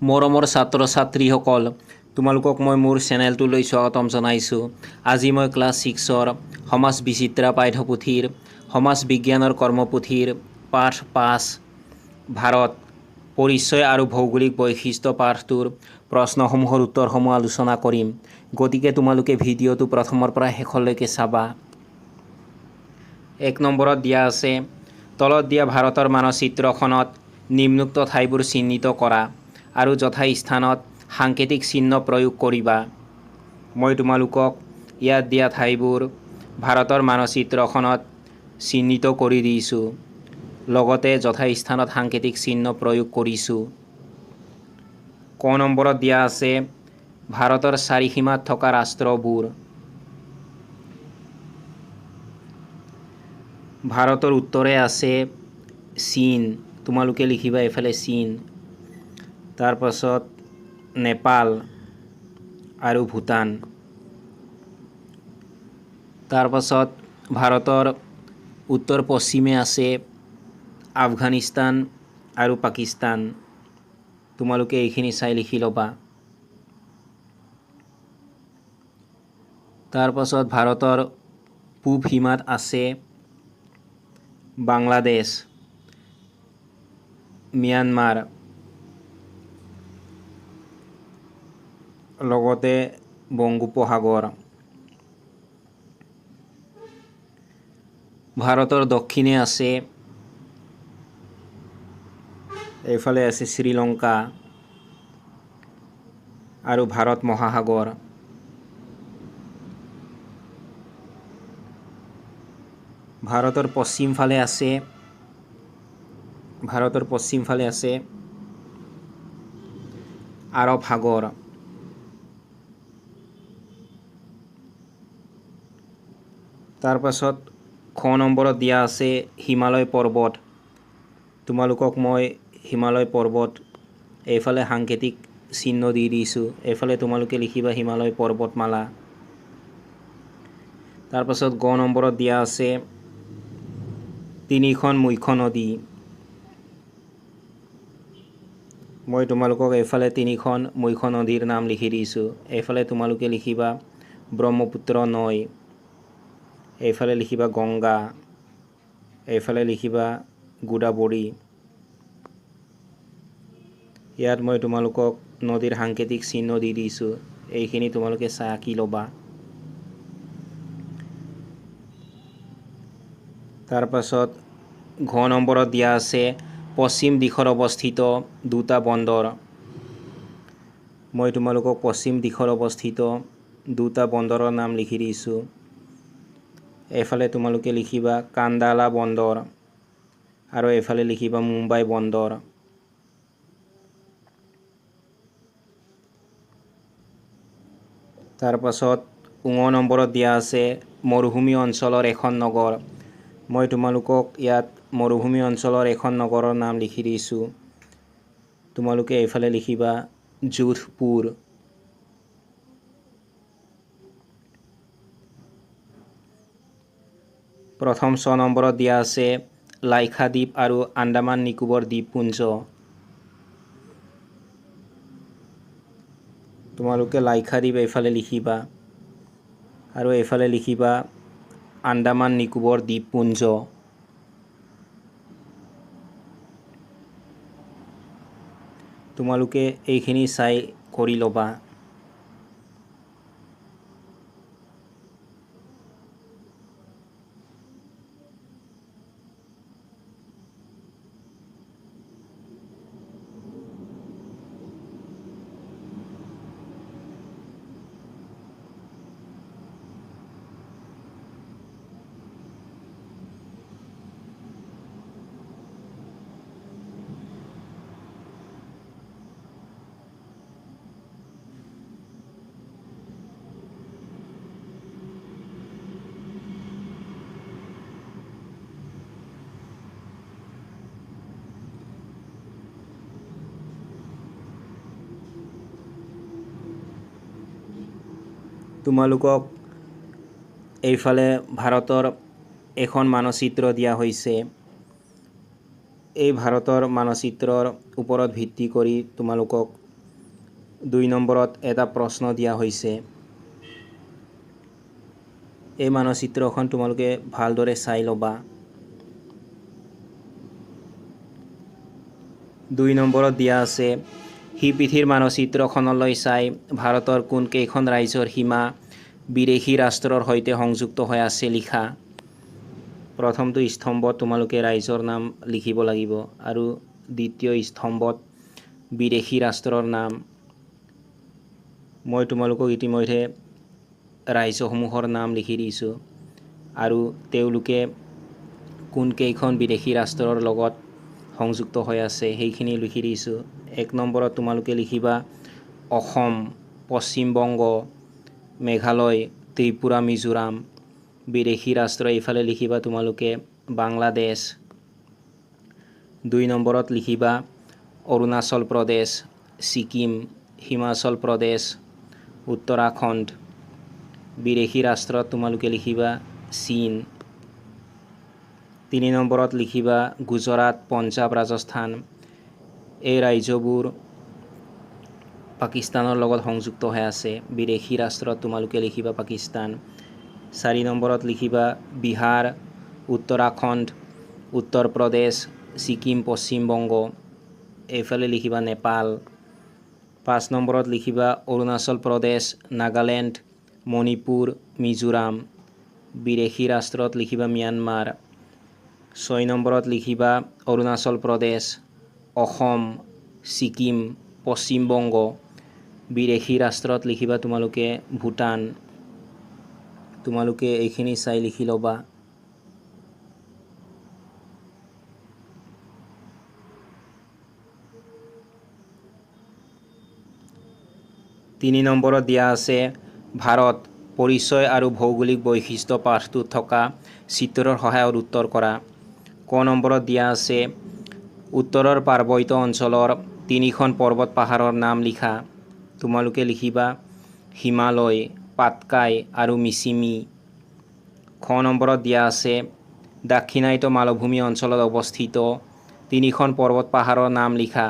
মৰমৰ ছাত্ৰ ছাত্ৰীসকল, তোমালোকক মই মোৰ চেনেলটোলৈ স্বাগতম জনাইছোঁ। আজি মই ক্লাছ 6ৰ সমাজ বিচিত্ৰা পাঠ্যপুথিৰ সমাজ বিজ্ঞানৰ কৰ্মপুথিৰ পাঠ 5 ভাৰত পৰিচয় আৰু ভৌগোলিক বৈশিষ্ট্য পাঠটোৰ প্ৰশ্নসমূহৰ উত্তৰসমূহ আলোচনা কৰিম। গতিকে তোমালোকে ভিডিঅ'টো প্ৰথমৰ পৰা শেষলৈকে চাবা। 1 নম্বৰত দিয়া আছে, তলত দিয়া ভাৰতৰ মানচিত্ৰখনত নিম্নোক্ত ঠাইবোৰ চিহ্নিত কৰা আৰু যথাস্থানত সাংকেতিক চিহ্ন প্ৰয়োগ কৰিবা। মই তোমালোকক ইয়াত দিয়া ঠাইবোৰ ভাৰতৰ মানচিত্ৰখনত চিহ্নিত কৰি দিছোঁ, লগতে যথাস্থানত সাংকেতিক চিহ্ন প্ৰয়োগ কৰিছোঁ। ক নম্বৰত দিয়া আছে, ভাৰতৰ চাৰিসীমাত থকা ৰাষ্ট্ৰবোৰ। ভাৰতৰ উত্তৰে আছে চীন, তোমালোকে লিখিবা এইফালে চীন। তাৰ পাছত নেপাল আৰু ভূটান। তাৰ পাছত ভাৰতৰ উত্তৰ পশ্চিমে আছে আফগানিস্তান আৰু পাকিস্তান, তোমালোকে এইখিনি চাই লিখি ল'বা। তাৰ পাছত ভাৰতৰ পূব সীমাত আছে বাংলাদেশ, ম্যানমাৰ, লগতে বংগোপসাগৰ। ভাৰতৰ দক্ষিণে আছে এইফালে আছে শ্ৰীলংকা আৰু ভাৰত মহাসাগৰ। ভাৰতৰ পশ্চিম ফালে আছে আৰৱ সাগৰ। তাৰ পাছত খ নম্বৰত দিয়া আছে হিমালয় পৰ্বত। তোমালোকক মই হিমালয় পৰ্বত এইফালে সাংকেতিক চিহ্ন দি দিছোঁ, এইফালে তোমালোকে লিখিবা হিমালয় পৰ্বতমালা। তাৰ পাছত গ নম্বৰত দিয়া আছে তিনিখন মুখ্য নদী। মই তোমালোকক এইফালে তিনিখন মুখ্য নদীৰ নাম লিখি দিছোঁ, এইফালে তোমালোকে লিখিবা ব্ৰহ্মপুত্ৰ নৈ, এইফালে লিখিবা গংগা, এইফালে লিখিবা গোদাবৰী। ইয়াত মই তোমালোকক নদীৰ সাংকেতিক চিহ্ন দি দিছোঁ, এইখিনি তোমালোকে চাই আঁকি ল'বা। তাৰ পাছত ঘ নম্বৰত দিয়া আছে পশ্চিম দিশত অৱস্থিত দুটা বন্দৰ। মই তোমালোকক পশ্চিম দিশত অৱস্থিত দুটা বন্দৰৰ নাম লিখি দিছোঁ, এইফালে তোমালোকে লিখিবা কান্দালা বন্দৰ আৰু এইফালে লিখিবা মুম্বাই বন্দৰ। তাৰ পাছত ঙ নম্বৰত দিয়া আছে মৰুভূমি অঞ্চলৰ এখন নগৰ। মই তোমালোকক ইয়াত মৰুভূমি অঞ্চলৰ এখন নগৰৰ নাম লিখি দিছোঁ, তোমালোকে এইফালে লিখিবা যোধপুৰ। প্ৰথম 6 নম্বৰত দিয়া আছে লাক্ষাদ্বীপ আৰু আন্দামান নিকোবৰ দ্বীপপুঞ্জ। তোমালোকে লাক্ষাদ্বীপ এইফালে লিখিবা আৰু এইফালে লিখিবা আন্দামান নিকোবৰ দ্বীপপুঞ্জ। তোমালোকে এইখিনি চাই কৰি ল'বা। তোমালোকক এইফালে ভাৰতৰ এখন মানচিত্ৰ দিয়া হৈছে। এই ভাৰতৰ মানচিত্ৰৰ ওপৰত ভিত্তি কৰি তোমালোকক 2 নম্বৰত এটা প্ৰশ্ন দিয়া হৈছে। এই মানচিত্ৰখন তোমালোকে ভালদৰে চাই ল'বা। 2 নম্বৰত দিয়া আছে, পৃথিৱীৰ মানচিত্ৰখনলৈ চাই ভাৰতৰ কোন কেইখন ৰাজ্যৰ সীমা বিদেশী ৰাষ্ট্ৰৰ সৈতে সংযুক্ত হৈ আছে লিখা। প্ৰথমটো স্তম্ভত তোমালোকে ৰাজ্যৰ নাম লিখিব লাগিব আৰু দ্বিতীয় স্তম্ভত বিদেশী ৰাষ্ট্ৰৰ নাম। মই তোমালোকক ইতিমধ্যে ৰাজ্যসমূহৰ নাম লিখি দিছোঁ আৰু তেওঁলোকে কোন কেইখন বিদেশী ৰাষ্ট্ৰৰ লগত সংযুক্ত হৈ আছে সেইখিনি লিখি দিছোঁ। 1 নম্বৰত তোমালোকে লিখিবা অসম, পশ্চিমবংগ, মেঘালয়, ত্ৰিপুৰা, মিজোৰাম। বিদেশী ৰাষ্ট্ৰ এইফালে লিখিবা তোমালোকে বাংলাদেশ। 2 নম্বৰত লিখিবা অৰুণাচল প্ৰদেশ, ছিকিম, হিমাচল প্ৰদেশ, উত্তৰাখণ্ড। বিদেশী ৰাষ্ট্ৰত তোমালোকে লিখিবা চীন। 3 নম্বৰত লিখিবা গুজৰাট, পঞ্জাৱ, ৰাজস্থান। এই ৰাজ্যবোৰ পাকিস্তানৰ লগত সংযুক্ত হৈ আছে। বিদেশী ৰাষ্ট্ৰত তোমালোকে লিখিবা পাকিস্তান। 4 নম্বৰত লিখিবা বিহাৰ, উত্তৰাখণ্ড, উত্তৰ প্ৰদেশ, ছিকিম, পশ্চিমবংগ। এইফালে লিখিবা নেপাল। 5 নম্বৰত লিখিবা অৰুণাচল প্ৰদেশ, নাগালেণ্ড, মণিপুৰ, মিজোৰাম। বিদেশী ৰাষ্ট্ৰত লিখিবা ম্যানমাৰ। 6 নম্বৰত লিখিবা অৰুণাচল প্ৰদেশ, অসম, ছিকিম, পশ্চিমবংগ। বিদেশী ৰাষ্ট্ৰত লিখিবা তোমালোকে ভূটান। তোমালোকে এইখিনি চাই লিখি ল'বা। তিনি নম্বৰত দিয়া আছে ভাৰত পৰিচয় আৰু ভৌগোলিক বৈশিষ্ট্য পাঠটোত থকা চিত্ৰৰ সহায়ত উত্তৰ কৰা। ক নম্বৰত দিয়া আছে উত্তৰৰ পাৰ্বত্য অঞ্চলৰ 3খন পৰ্বত পাহাৰৰ নাম লিখা। তোমালোকে লিখিবা হিমালয়, পাটকাই আৰু মিচিমি। খ নম্বৰত দিয়া আছে দাক্ষিণাত্য মালভূমি অঞ্চলত অৱস্থিত 3খন পৰ্বত পাহাৰৰ নাম লিখা।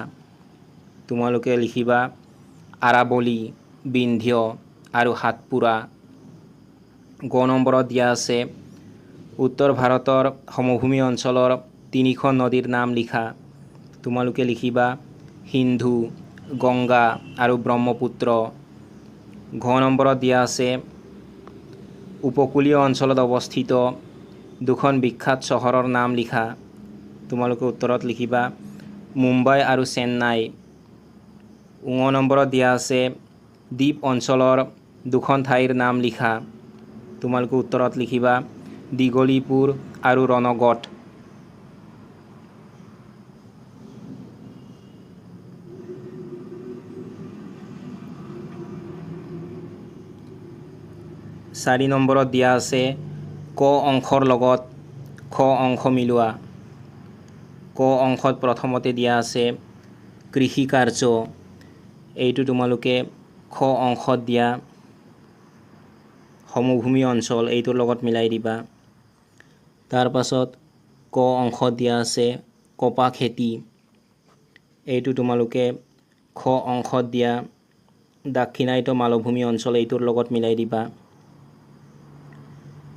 তোমালোকে লিখিবা আৰাৱলী, বিন্ধ্য আৰু সাতপুৰা। গ নম্বৰত দিয়া আছে উত্তৰ ভাৰতৰ সমভূমি অঞ্চলৰ 3খন নদীৰ নাম লিখা। তোমালোকে লিখিবা সিন্ধু, গংগা আৰু ব্ৰহ্মপুত্ৰ। ঘ নম্বৰত দিয়া আছে উপকূলীয় অঞ্চলত অৱস্থিত 2খন বিখ্যাত চহৰৰ নাম লিখা। তোমালোকে উত্তৰত লিখিবা মুম্বাই আৰু চেন্নাই। ঙ নম্বৰত দিয়া আছে দ্বীপ অঞ্চলৰ 2খন ঠাইৰ নাম লিখা। তোমালোকে উত্তৰত লিখিবা দীঘলীপুৰ আৰু ৰণগড়। চাৰি নম্বৰত দিয়া আছে ক অংশৰ লগত খ অংশ মিলোৱা। ক অংশত প্ৰথমতে দিয়া আছে কৃষি কাৰ্য। এইটো তোমালোকে খ অংশত দিয়া সমভূমি অঞ্চল এইটোৰ লগত মিলাই দিবা। তাৰ পাছত ক অংশত দিয়া আছে কপাহ খেতি। এইটো তোমালোকে খ অংশত দিয়া দাক্ষিণাত্য মালভূমি অঞ্চল এইটোৰ লগত মিলাই দিবা।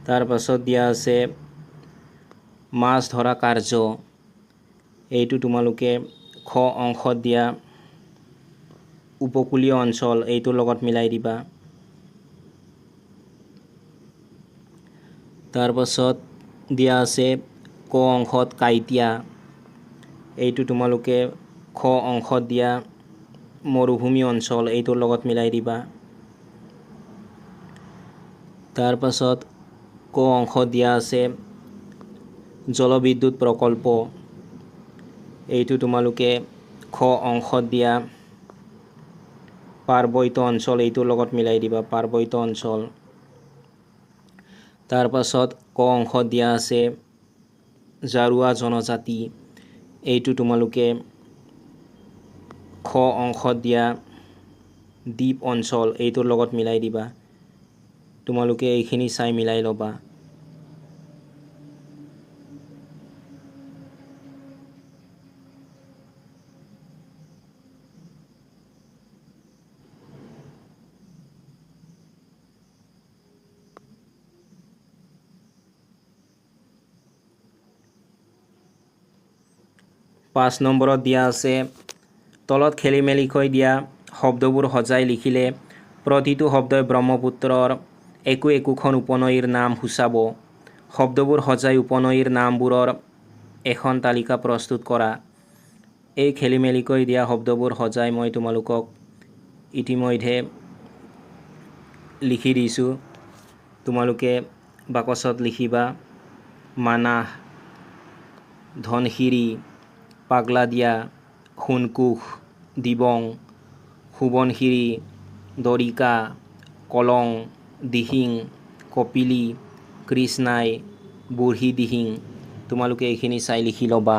তাৰ পাছত দিয়া আছে মাছ ধৰা কাৰ্য। এইটো তোমালোকে খ অংশত দিয়া উপকূলীয় অঞ্চল এইটোৰ লগত মিলাই দিবা। তাৰ পাছত দিয়া আছে ক অংশত কাইটিয়া। এইটো তোমালোকে খ অংশত দিয়া মৰুভূমি অঞ্চল এইটোৰ লগত মিলাই দিবা। তাৰ পাছত ক অংশত দিয়া আছে জলবিদ্যুৎ প্ৰকল্প। এইটো তোমালোকে খ অংশত দিয়া পাৰ্বত্য অঞ্চল এইটোৰ লগত মিলাই দিবা পাৰ্বত্য অঞ্চল। তাৰ পাছত ক অংশত দিয়া আছে জাৰুৱা জনজাতি। এইটো তোমালোকে খ অংশত দিয়া দ্বীপ অঞ্চল এইটোৰ লগত মিলাই দিবা। তোমালোকে এইখিনি চাই মিলাই ল'বা। 5 নম্বৰত দিয়া আছে তলত খেলি মেলিকৈ দিয়া শব্দবোৰ সজাই লিখিলে প্ৰতিটো শব্দই ব্ৰহ্মপুত্ৰৰ একোখন উপনৈৰ নাম সূচাব। শব্দবোৰ সজাই উপনৈৰ নামবোৰৰ এখন তালিকা প্ৰস্তুত কৰা। এই খেলি মেলিকৈ দিয়া শব্দবোৰ সজাই মই তোমালোকক ইতিমধ্যে লিখি দিছোঁ। তোমালোকে বাকচত লিখিবা মানাহ, ধনশিৰি, পাগলাদিয়া, সোণকোষ, দিবং, সোৱণশিৰি, দৰিকা, কলং, দিহিং, কপিলী, কৃষ্ণাই, বুঢ়ী দিহিং। তোমালোকে এইখিনি চাই লিখি ল'বা।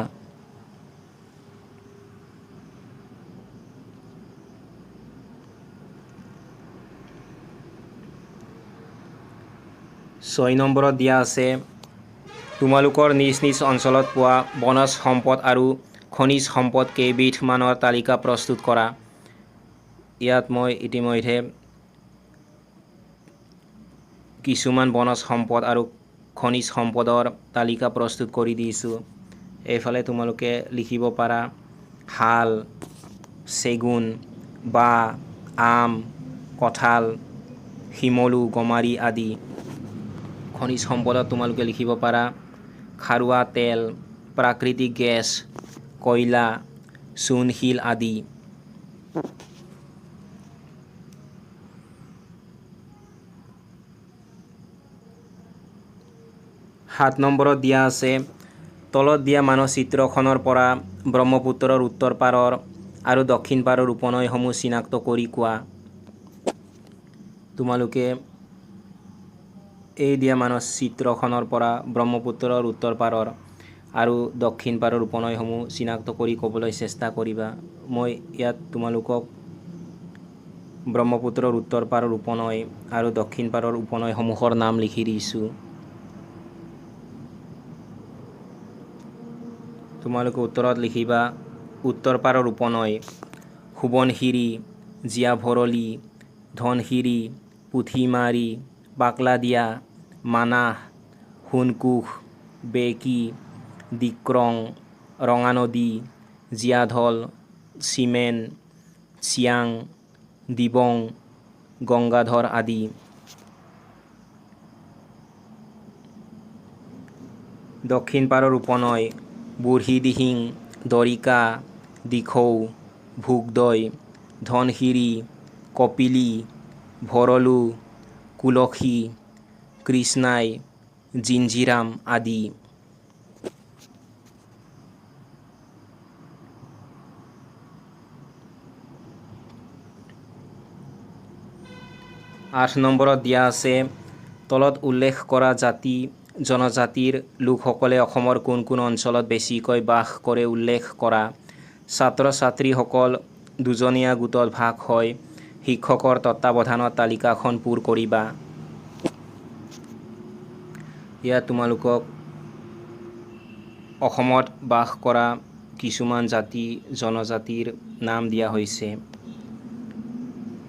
ছয় নম্বৰত দিয়া আছে তোমালোকৰ নিজ নিজ অঞ্চলত পোৱা বনজ সম্পদ আৰু খনিজ সম্পদ কেইবিধমানৰ তালিকা প্ৰস্তুত কৰা। ইয়াত মই ইতিমধ্যে কিছুমান বনজ সম্পদ আৰু খনিজ সম্পদৰ তালিকা প্ৰস্তুত কৰি দিছোঁ। এইফালে তোমালোকে লিখিব পাৰা শাল, চেগুন, বাঁহ, আম, কঁঠাল, শিমলু, গমাৰি আদি। খনিজ সম্পদত তোমালোকে লিখিব পাৰা খাৰুৱা তেল, প্ৰাকৃতিক গেছ, কয়লা, চূণশিল আদি। সাত নম্বৰত দিয়া আছে তলত দিয়া মানচিত্ৰখনৰ পৰা ব্ৰহ্মপুত্ৰৰ উত্তৰ পাৰৰ আৰু দক্ষিণ পাৰৰ উপনৈসমূহ চিনাক্ত কৰি কোৱা। তোমালোকে এই দিয়া মানচিত্ৰখনৰ পৰা ব্ৰহ্মপুত্ৰৰ উত্তৰ পাৰৰ আৰু দক্ষিণ পাৰৰ উপনৈসমূহ চিনাক্ত কৰি ক'বলৈ চেষ্টা কৰিবা। মই ইয়াত তোমালোকক ব্ৰহ্মপুত্ৰৰ উত্তৰ পাৰৰ উপনৈ আৰু দক্ষিণ পাৰৰ উপনৈসমূহৰ নাম লিখি দিছোঁ। তোমালোকে উত্তৰত লিখিবা উত্তৰ পাৰৰ উপনৈ সোৱণশিৰি, জীয়াভৰলী, ধনশিৰি, পুঠিমাৰী, পাগলাদিয়া, মানাহ, সোণকোষ, বেকী, ডিক্ৰং, ৰঙানদী, জীয়াঢল, চিমেন, চিয়াং, দিবং, গংগাধৰ আদি। দক্ষিণ পাৰৰ উপনৈ বুঢ়ী দিহিং, দৰিকা, দিখৌ, ভোগদৈ, ধনশিৰি, কপিলী, ভৰলু, কুলসী, কৃষ্ণাই, জিঞ্জিৰাম আদি। 8 নম্বৰত দিয়া আছে তলত উল্লেখ কৰা জাতি জনজাতিৰ লোকসকলে অসমৰ কোন কোন অঞ্চলত বেছিকৈ বাস কৰে উল্লেখ কৰা। ছাত্ৰ ছাত্ৰীসকল দুজনীয়া গোটত ভাগ হৈ শিক্ষকৰ তত্ত্বাৱধানত তালিকাখন পূৰ কৰিবা। ইয়াত তোমালোকক অসমত বাস কৰা কিছুমান জাতি জনজাতিৰ নাম দিয়া হৈছে।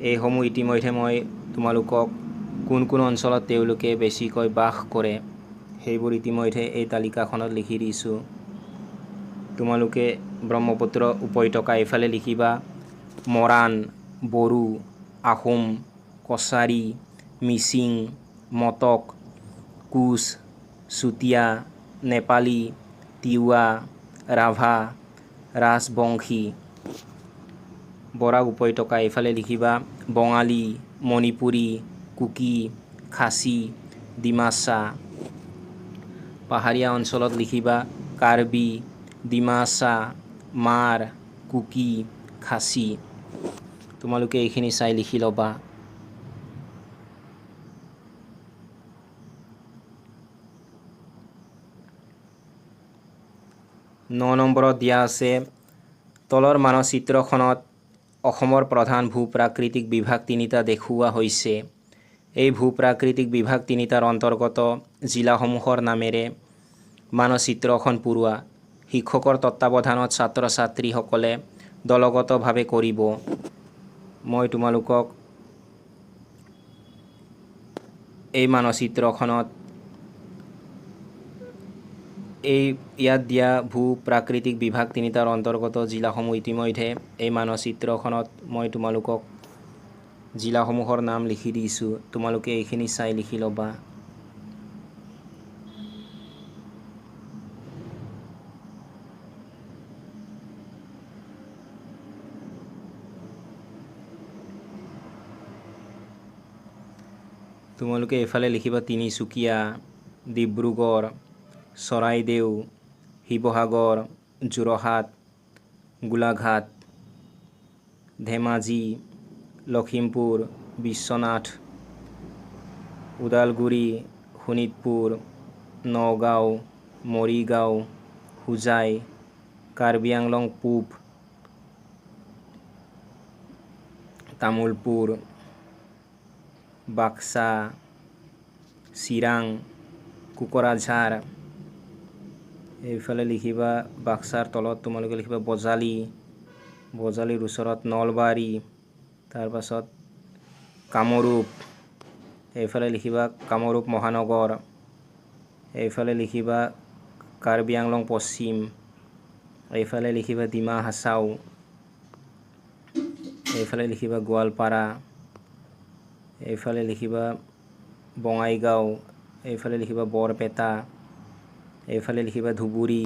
এইসমূহ ইতিমধ্যে মই তোমালোকক কোন কোন অঞ্চলত তেওঁলোকে বেছিকৈ বাস কৰে সেইবোৰ ইতিমধ্যে এই তালিকাখনত লিখি দিছোঁ। তোমালোকে ব্ৰহ্মপুত্ৰ উপত্যকা এইফালে লিখিবা মৰাণ, বড়ো, আহোম, কছাৰী, মিচিং, মটক, কোচ, চুতীয়া, নেপালী, তিৱা, ৰাভা, ৰাজবংশী। বৰাক উপত্যকা এইফালে লিখিবা বঙালী, মণিপুৰী, কুকি, খাচী, ডিমাছা। পাহাৰীয়া অঞ্চলত লিখিবা কাৰ্বি, ডিমাছা, মাৰ, কুকি, খাচী। তোমালোকে এইখিনি চাই লিখি ল'বা। ন নম্বৰত দিয়া আছে তলৰ মানচিত্ৰখনত অসমৰ প্ৰধান ভূ-প্ৰাকৃতিক বিভাগ তিনিটা দেখুওৱা হৈছে। এই ভূ-প্ৰাকৃতিক বিভাগ তিনিটাৰ অন্তৰ্গত জিলাসমূহৰ নামেৰে মানচিত্ৰখন পূৰোৱা। শিক্ষকৰ তত্ত্বাৱধানত ছাত্ৰ ছাত্ৰীসকলে দলগতভাৱে কৰিব। মই তোমালোকক এই মানচিত্ৰখনত এই ইয়াত দিয়া ভূ প্ৰাকৃতিক বিভাগ তিনিটাৰ অন্তৰ্গত জিলাসমূহ ইতিমধ্যে এই মানচিত্ৰখনত মই তোমালোকক জিলাসমূহৰ নাম লিখি দিছোঁ। তোমালোকে এইখিনি চাই লিখি ল'বা। তোমালোকে এইফালে লিখিবা তিনিচুকীয়া, ডিব্ৰুগড়, চৰাইদেউ, শিৱসাগৰ, যোৰহাট, গোলাঘাট, ধেমাজি, লখিমপুৰ, বিশ্বনাথ, ওদালগুৰি, শোণিতপুৰ, নগাঁও, মৰিগাঁও, হোজাই, কাৰ্বি আংলং পূব, তামুলপুৰ, বাক্সা, চিৰাং, কোকৰাঝাৰ। এইফালে লিখিবা বাক্সাৰ তলত তোমালোকে লিখিবা বজালী, বজালীৰ ওচৰত নলবাৰী, তাৰপাছত কামৰূপ, এইফালে লিখিবা কামৰূপ মহানগৰ, এইফালে লিখিবা কাৰ্বি আংলং পশ্চিম, এইফালে লিখিবা ডিমা হাছাও, এইফালে লিখিবা গোৱালপাৰা, এইফালে লিখিবা বঙাইগাঁও, এইফালে লিখিবা বৰপেটা, এইফালে লিখিবা ধুবুৰী,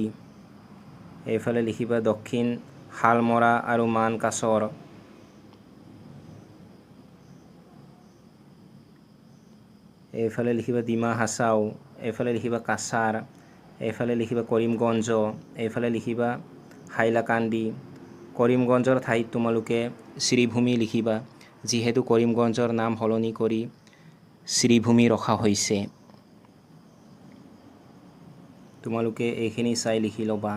এইফালে লিখিবা দক্ষিণ শালমৰা আৰু মানকাছৰ, এইফালে লিখিবা ডিমা হাছাও, এইফালে লিখিবা কাছাৰ, এইফালে লিখিবা কৰিমগঞ্জ, এইফালে লিখিবা হাইলাকান্দি। কৰিমগঞ্জৰ ঠাইত তোমালোকে শ্ৰীভূমি লিখিবা, যিহেতু কৰিমগঞ্জৰ নাম সলনি কৰি শ্ৰীভূমি ৰখা হৈছে। তোমালোকে এইখিনি চাই লিখি ল'বা।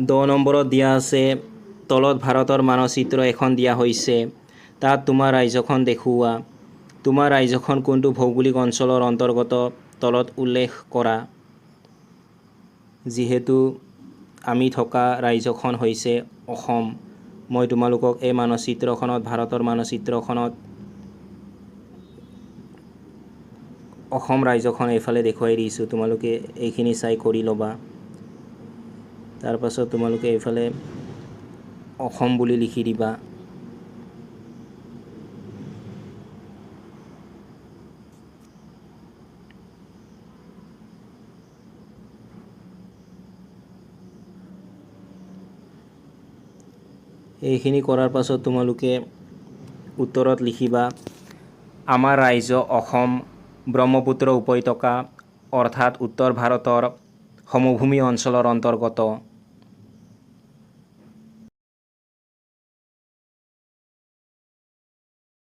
দ নম্বৰত দিয়া আছে তলত ভাৰতৰ মানচিত্ৰ এখন দিয়া হৈছে, তাত তোমাৰ ৰাজ্যখন দেখুওৱা। তোমাৰ ৰাজ্যখন কোনটো ভৌগোলিক অঞ্চলৰ অন্তৰ্গত তলত উল্লেখ কৰা। যিহেতু আমি থকা ৰাজ্যখন হৈছে অসম, মই তোমালোকক এই মানচিত্ৰখনত ভাৰতৰ মানচিত্ৰখনত অসম ৰাজ্যখন এইফালে দেখুৱাই দিছোঁ। তোমালোকে এইখিনি চাই কৰি ল'বা। তাৰপাছত তোমালোকে এইফালে অসম বুলি লিখি দিবা। এইখিনি কৰাৰ পাছত তোমালোকে উত্তৰত লিখিবা আমাৰ ৰাজ্য অসম ব্ৰহ্মপুত্ৰ উপত্যকা অৰ্থাৎ উত্তৰ ভাৰতৰ সমভূমি অঞ্চলৰ অন্তৰ্গত।